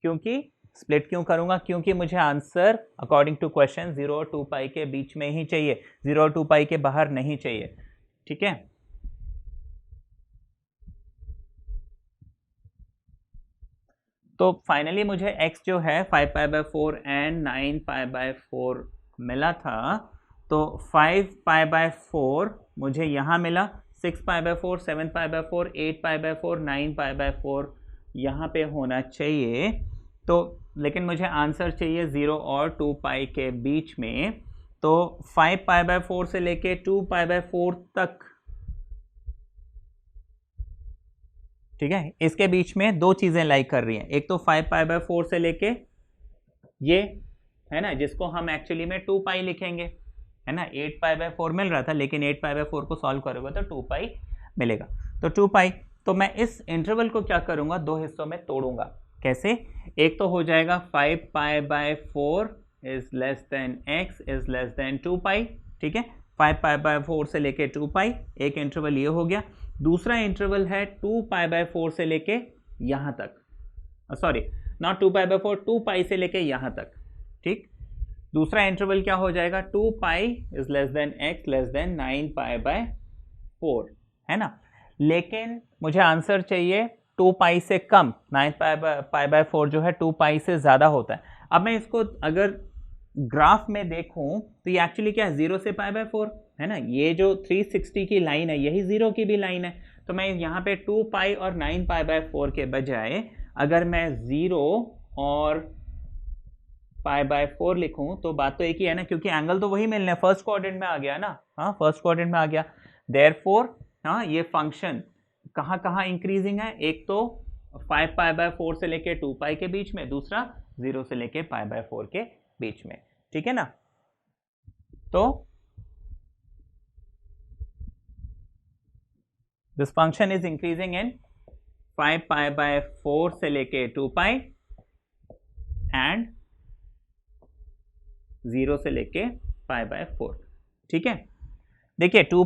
क्योंकि स्प्लिट क्यों करूंगा? क्योंकि मुझे आंसर अकॉर्डिंग टू क्वेश्चन 0 और 2 पाई के बीच में ही चाहिए, 0 और 2 पाई के बाहर नहीं चाहिए। ठीक है, तो फाइनली मुझे x जो है 5 पाई बाय 4 एंड 9 पाई बाय 4 मिला था। तो 5 पाई बाय 4 मुझे यहाँ मिला, 6 पाई by 4, 7 pi by 4, 8 pi by 4, 9 pi by 4 यहाँ पे होना चाहिए। तो लेकिन मुझे आंसर चाहिए 0 और 2 पाई के बीच में। तो 5 पाई बाय 4 से लेके 2 पाई बाय 4 तक, ठीक है, इसके बीच में दो चीजें लाइक कर रही हैं। एक तो 5 पाई बाय 4 से लेके ये है ना, जिसको हम एक्चुअली में 2 पाई लिखेंगे, है ना। 8 पाई बाय 4 मिल रहा था, लेकिन 8 पाई बाय 4 को सॉल्व करोगे तो 2 पाई मिलेगा। तो 2 पाई, तो मैं इस इंटरवल को क्या करूंगा, दो हिस्सों में तोड़ूंगा। कैसे? एक तो हो जाएगा 5 पाई by 4 is less then x is less then 2 पाई। ठीक है, 5 पाई बाय 4 से लेके 2 पाई, एक इंटरवल ये हो गया। दूसरा इंटरवल है 2 पाई बाय 4 से लेके यहां तक, सॉरी नॉट 2 पाई बाय 4, 2 पाई से लेके यहां तक। ठीक, दूसरा इंटरवल क्या हो जाएगा, 2 pi is less then x less then 9 pi by 4, है ना। लेकिन मुझे आंसर चाहिए 2 पाई से कम, 9 पाई बाय 4 जो है 2 पाई से ज़्यादा होता है। अब मैं इसको अगर ग्राफ में देखूं तो ये एक्चुअली क्या है, 0 से पाई बाय 4, है ना। ये जो 360 की लाइन है यही 0 की भी लाइन है। तो मैं यहाँ पे 2 पाई और 9 पाई बाय 4 के बजाय अगर मैं 0 और पाई बाय 4 लिखूं तो बात तो एक ही है ना, क्योंकि एंगल तो वही मिलना है, फर्स्ट क्वाड्रेंट में आ गया ना। हाँ, फर्स्ट क्वाड्रेंट में आ गया। देयरफॉर हाँ, ये फंक्शन कहाँ कहाँ इंक्रीजिंग है, एक तो 5 पाई बाय 4 से लेके 2 पाई के बीच में, दूसरा 0 से लेके पाई बाय 4 के बीच में। ठीक है ना, तो this function is increasing in 5 pi by 4 से लेके 2 पाई एंड 0 से लेके पाई बाय 4। ठीक है, देखिए 2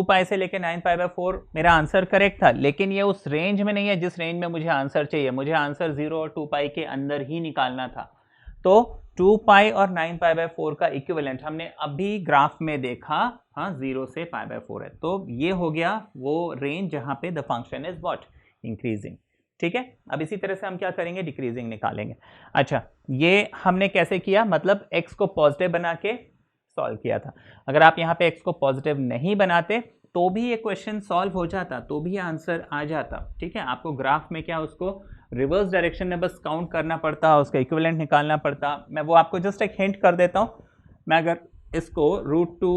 पाई से लेके 9 पाई बाय 4 मेरा आंसर करेक्ट था, लेकिन ये उस रेंज में नहीं है जिस रेंज में मुझे आंसर चाहिए। मुझे आंसर 0 और 2 पाई के अंदर ही निकालना था। तो 2 पाई और 9 पाई बाय 4 का इक्विवेलेंट हमने अभी ग्राफ में देखा, हाँ 0 से पाई बाय 4 है। तो ये हो गया वो रेंज जहां पे the function is what, increasing. ठीक है, अब इसी तरह से हम क्या करेंगे, डिक्रीजिंग निकालेंगे। अच्छा, ये हमने कैसे किया, मतलब x को पॉजिटिव बना के सॉल्व किया था। अगर आप यहाँ पे x को पॉजिटिव नहीं बनाते तो भी ये क्वेश्चन सॉल्व हो जाता, तो भी आंसर आ जाता। ठीक है, आपको ग्राफ में क्या उसको रिवर्स डायरेक्शन में बस काउंट करना पड़ता, उसका इक्विवेलेंट निकालना पड़ता। मैं वो आपको जस्ट एक हिंट कर देता हूँ। मैं अगर इसको √2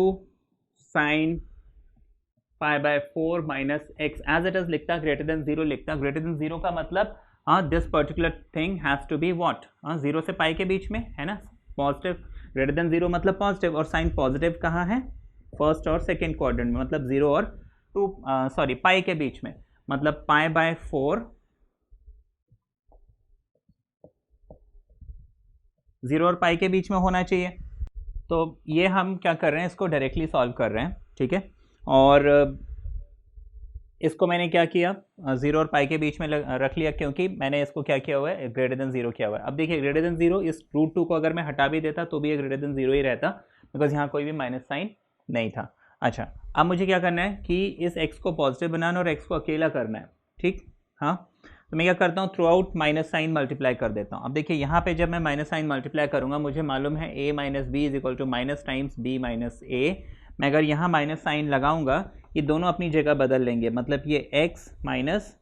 sin pi by 4 minus x as it is लिखता, ग्रेटर देन 0 लिखता। ग्रेटर देन 0 का मतलब हाँ, this particular thing has to be what, हाँ 0 से पाई के बीच में, है ना, पॉजिटिव। ग्रेटर देन 0 मतलब पॉजिटिव, और साइन पॉजिटिव कहाँ है, फर्स्ट और सेकेंड क्वाड्रेंट में, मतलब 0 और 2 पाई के बीच में, मतलब पाई बाय 4 0 और पाई के बीच में होना चाहिए। तो ये हम क्या कर रहे हैं, इसको डायरेक्टली सॉल्व कर रहे हैं। ठीक है, और इसको मैंने क्या किया, 0 और पाई के बीच में रख लिया, क्योंकि मैंने इसको क्या किया हुआ है, ग्रेटर देन 0 किया हुआ है। अब देखिए ग्रेटर देन 0, इस √2 को अगर मैं हटा भी देता तो भी ये ग्रेटर देन 0 ही रहता, बिकॉज यहाँ कोई भी माइनस साइन नहीं था। अच्छा, अब मुझे क्या करना है कि इस x को पॉजिटिव बनाना और x को अकेला करना है। ठीक, हाँ, तो मैं क्या करता हूँ, throughout minus sine multiply कर देता हूँ। अब देखिए यहाँ पे जब मैं माइनस साइन मल्टीप्लाई करूँगा, मुझे मालूम है a minus B is equal to minus times b minus a। मैं अगर यहाँ माइनस साइन लगाऊंगा, ये दोनों अपनी जगह बदल लेंगे, मतलब ये x माइनस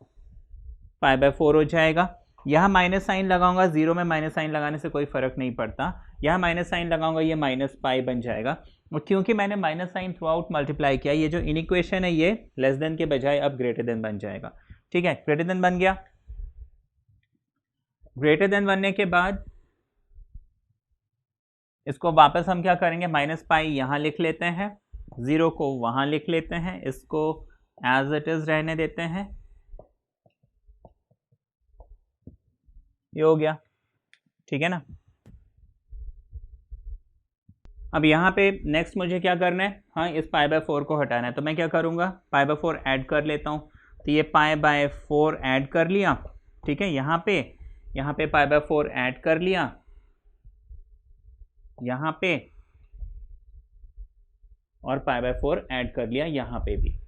पाई बाय 4 हो जाएगा। यहाँ माइनस साइन लगाऊंगा, 0 में माइनस साइन लगाने से कोई फर्क नहीं पड़ता, यहाँ माइनस साइन लगाऊंगा, ये माइनस पाई बन जाएगा। और क्योंकि मैंने minus sine throughout multiply किया, ये जो इनइक्वेशन है ये लेस देन के बजाय अब ग्रेटर देन बन जाएगा। ठीक है, ग्रेटर देन बन गया। ग्रेटर देन बनने के बाद इसको वापस हम क्या करेंगे, माइनस पाई यहाँ लिख लेते हैं, 0 को वहाँ लिख लेते हैं, इसको एज इट इज रहने देते हैं, ये हो गया। ठीक है ना। अब यहाँ पे नेक्स्ट मुझे क्या करना है, हाँ इस पाई बाय 4 को हटाना है, तो मैं क्या करूँगा, पाई बाय 4 ऐड कर लेता हूँ। तो ये पाई बाय 4 ऐड कर लिया। ठीक है, यहाँ पे पाई बाय 4 ऐड कर लिया, यहाँ पे और पाई बाय 4 ऐड कर लिया यहाँ पे भी।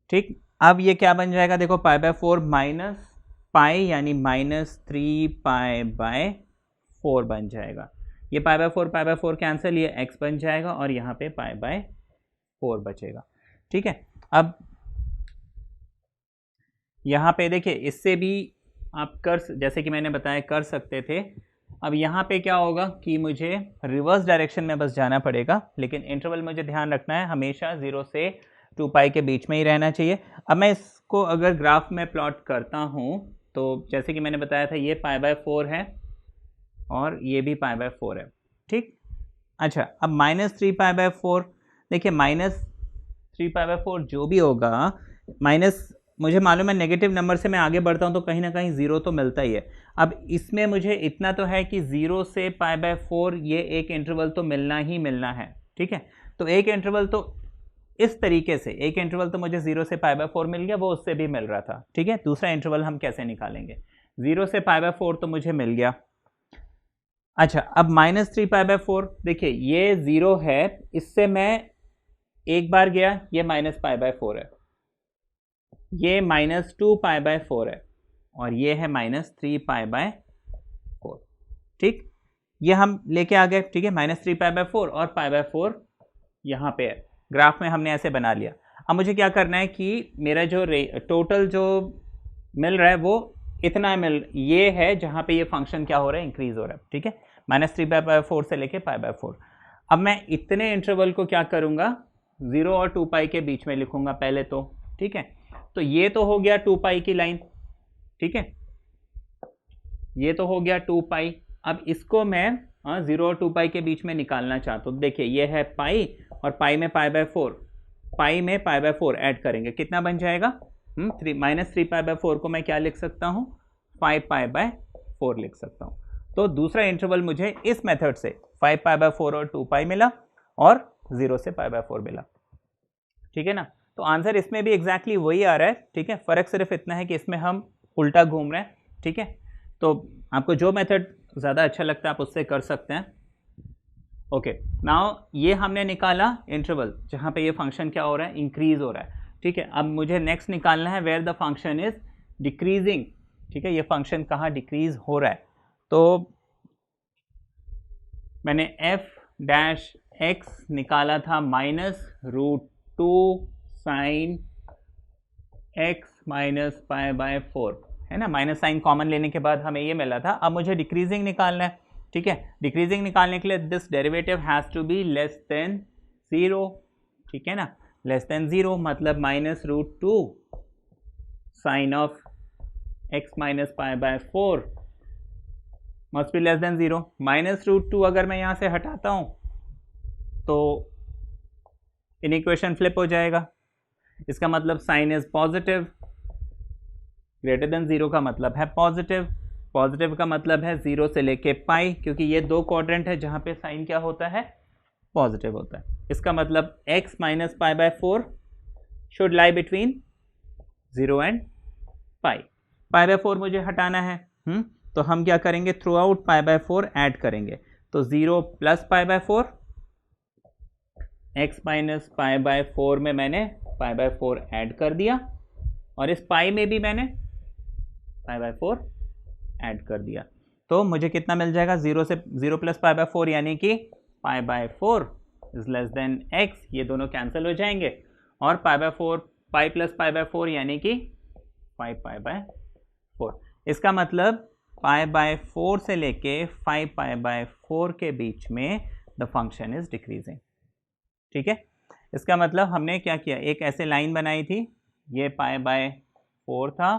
ठीक, अब ये क्या बन जाएगा, देखो पाई बाय 4 माइनस पाई यानी माइनस 3 पाई बाय 4 बन जाएगा। ये पाई बाय 4 कैंसिल, ये x बन जाएगा और यहाँ पे पाई बाय 4 बचेगा। ठीक है, अब यहाँ पे देखिए इससे भी आप जैसे कि मैंने बताया कर सकते थे। अब यहाँ पे क्या होगा कि मुझे रिवर्स डायरेक्शन में बस जाना पड़ेगा, लेकिन इंटरवल मुझे ध्यान रखना है हमेशा 0 से 2 पाई के बीच में ही रहना चाहिए। अब मैं इसको अगर ग्राफ में प्लॉट करता हूँ तो जैसे कि मैंने बताया था ये पाई बाय 4 है और ये भी पाई बाय 4 है। ठीक, अच्छा अब माइनस 3 पाई बाय 4, देखिए माइनस 3 पाई बाय 4 जो भी होगा, माइनस मुझे मालूम है नेगेटिव नंबर से मैं आगे बढ़ता हूँ तो कहीं ना कहीं 0 तो मिलता ही है। अब इसमें मुझे इतना तो है कि 0 से पाई बाय 4 ये एक इंटरवल तो मिलना ही मिलना है। ठीक है, तो एक इंटरवल तो इस तरीके से, एक इंटरवल तो मुझे 0 से पाई बाय 4 मिल गया, वो उससे भी मिल रहा था। ठीक है, दूसरा इंटरवल हम कैसे निकालेंगे, 0 से पाई बाय 4 तो मुझे मिल गया। अच्छा अब माइनस 3 पाई बाय 4, देखिए ये 0 है, इससे मैं एक बार गया, ये माइनस पाई बाय 4 है, ये माइनस 2 पाई बाय 4 है और ये है माइनस 3 पाई बाय 4। ठीक, ये हम लेके आ गए। ठीक है, माइनस 3 पाई बाय 4 और पाई बाय 4 यहाँ पे है, ग्राफ में हमने ऐसे बना लिया। अब मुझे क्या करना है कि मेरा जो टोटल जो मिल रहा है वो इतना ये है जहाँ पे ये फंक्शन क्या हो रहा है, इंक्रीज हो रहा है। ठीक है, माइनस 3 पाई बाय 4 से लेके पाई बाय 4। अब मैं इतने इंटरवल को क्या करूँगा, 0 और 2 पाई के बीच में लिखूंगा पहले तो। ठीक है, तो ये तो हो गया 2 पाई की लाइन। ठीक है, ये तो हो गया 2 पाई। अब इसको मैं 0 और 2 पाई के बीच में निकालना चाहता हूँ। देखिए ये है पाई और पाई में पाई बाय 4, पाई में पाई बाय 4 ऐड करेंगे, कितना बन जाएगा, माइनस 3 पाई बाय 4 को मैं क्या लिख सकता हूँ, 5 पाई बाय 4 लिख सकता हूँ। तो दूसरा इंटरवल मुझे इस मेथड से 5 पाई बाय 4 और 2 पाई मिला और 0 से पाई बाय 4 मिला। ठीक है ना, तो आंसर इसमें भी एग्जैक्टली वही आ रहा है। ठीक है, फर्क सिर्फ इतना है कि इसमें हम उल्टा घूम रहे हैं। ठीक है, तो आपको जो मेथड ज़्यादा अच्छा लगता है आप उससे कर सकते हैं। ओके, नाउ ये हमने निकाला इंटरवल जहाँ पे ये फंक्शन क्या हो रहा है, इंक्रीज हो रहा है। ठीक है, अब मुझे नेक्स्ट निकालना है where the function is decreasing. ठीक है, ये फंक्शन कहाँ डिक्रीज हो रहा है, तो मैंने f डैश x निकाला था -√2 sine x minus pi by 4, है ना, माइनस साइन कॉमन लेने के बाद हमें ये मिला था। अब मुझे डिक्रीजिंग निकालना है। ठीक है, डिक्रीजिंग निकालने के लिए this derivative has to be less than 0। ठीक है ना, लेस देन 0 मतलब -√2 sine of x minus pi by 4 must be less than 0। -√2 अगर मैं यहाँ से हटाता हूँ तो इनइक्वेशन फ्लिप हो जाएगा, इसका मतलब sine is positive, greater than 0 का मतलब है पॉजिटिव, पॉजिटिव का मतलब है 0 से लेके पाई, क्योंकि ये दो क्वाड्रेंट है जहाँ पे साइन क्या होता है, पॉजिटिव होता है। इसका मतलब x minus pi by 4 should lie between 0 and pi. Pi by 4 मुझे हटाना है, तो हम क्या करेंगे, through out pi by 4 add करेंगे, तो 0 plus pi by 4, x minus pi by 4 में मैंने पाई बाय 4 ऐड कर दिया और इस पाई में भी मैंने पाई बाय 4 ऐड कर दिया, तो मुझे कितना मिल जाएगा, 0 प्लस पाई बाय 4 यानी कि पाई by 4 is less then x, ये दोनों कैंसिल हो जाएंगे और पाई by 4 pi plus pi by 4 यानी कि 5 पाई बाय 4। इसका मतलब π/4 से लेके 5π/4 के बीच में द फंक्शन इज डिक्रीजिंग। ठीक है, इसका मतलब हमने क्या किया, एक ऐसे लाइन बनाई थी, ये π/4 था,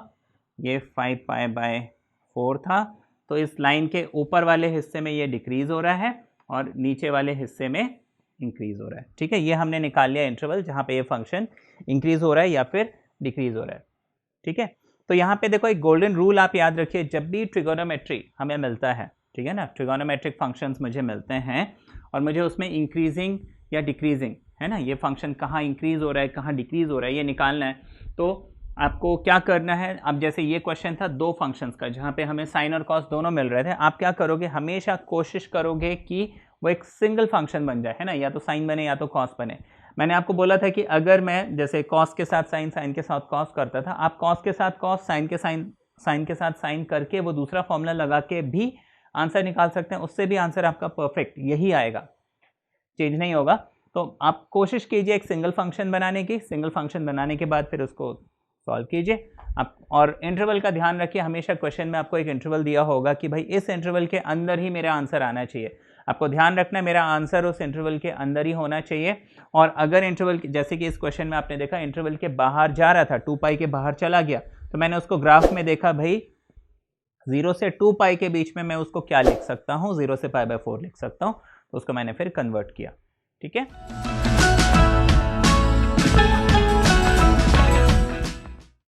ये 5π/4 था, तो इस लाइन के ऊपर वाले हिस्से में ये डिक्रीज हो रहा है और नीचे वाले हिस्से में इंक्रीज हो रहा है। ठीक है, ये हमने निकाल लिया इंटरवल जहाँ पे ये फंक्शन इंक्रीज हो रहा है या फिर डिक्रीज हो रहा है। ठीक है, तो यहाँ पे देखो एक गोल्डन रूल आप याद रखिए, जब भी ट्रिगोनोमेट्री हमें मिलता है, ठीक है ना, ट्रिगोनोमेट्रिक फंक्शंस मुझे मिलते हैं और मुझे उसमें इंक्रीजिंग या डिक्रीजिंग, है ना, ये फंक्शन कहाँ इंक्रीज हो रहा है कहाँ डिक्रीज हो रहा है ये निकालना है, तो आपको क्या करना है। अब जैसे ये क्वेश्चन था दो फंक्शंस का जहाँ पे हमें साइन और कॉस दोनों मिल रहे थे, आप क्या करोगे, हमेशा कोशिश करोगे कि वो एक सिंगल फंक्शन बन जाए, है ना, या तो साइन बने या तो कॉस बने। मैंने आपको बोला था कि अगर मैं जैसे कॉस के साथ साइन, साइन के साथ कॉस करता था, आप कॉस के साथ कॉस, साइन के साइन के साथ साइन करके वो दूसरा फॉर्मूला लगा के भी आंसर निकाल सकते हैं, उससे भी आंसर आपका परफेक्ट यही आएगा, चेंज नहीं होगा। तो आप कोशिश कीजिए एक सिंगल फंक्शन बनाने की, सिंगल फंक्शन बनाने के बाद फिर उसको सॉल्व कीजिए आप। और इंटरवल का ध्यान रखिए, हमेशा क्वेश्चन में आपको एक इंटरवल दिया होगा कि भाई इस इंटरवल के अंदर ही मेरा आंसर आना चाहिए। आपको ध्यान रखना है मेरा आंसर उस इंटरवल के अंदर ही होना चाहिए। और अगर इंटरवल, जैसे कि इस क्वेश्चन में आपने देखा इंटरवल के बाहर जा रहा था, 2π के बाहर चला गया, तो मैंने उसको ग्राफ में देखा, भाई 0 से 2π के बीच में मैं उसको क्या लिख सकता हूँ, 0 से π/4 लिख सकता हूँ, तो उसको मैंने फिर कन्वर्ट किया। ठीक है।